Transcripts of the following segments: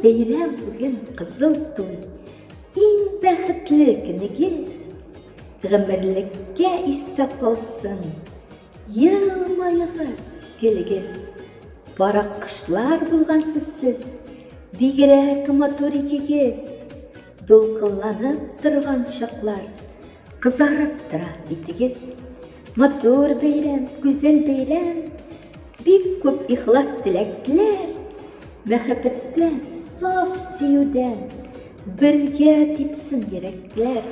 бәйрәм бүген қызыл той. Иң бәхетле күнегез, ғұмырліккә истә қалсын. Елмайығыз, гөлегез. Барақ қышлар булғансыз сіз, бигрәк матур икегез. Дулкынланып тұрған шақлар, қызарып тұра битегез. Матур бәйрәм, güzel бәйрәм, бик көп ихлас теләкләр, мәхәббәттән, саф сөюдән, бергә типсен йөрәкләр.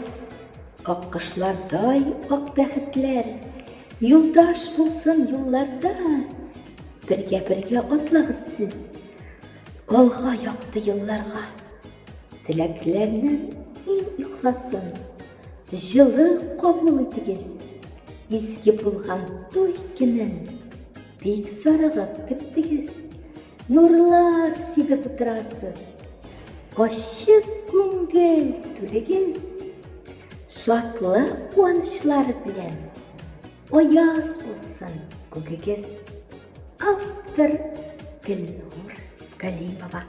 Ак кышлардай ак бәхетләр, юлдаш булсын юлларда, бергә атлагыз сез, алга якты елларга. Теләкләрнең иң ихласын, жылы кабул итегез. Изге булган туй көнен бик сарыгып көттегез. Нурлар сибеп утырасыз, ачык күңел түрегез. Шатлык куанычлар белән аяз булсын күгегез. Автор Гөлнур Галимова.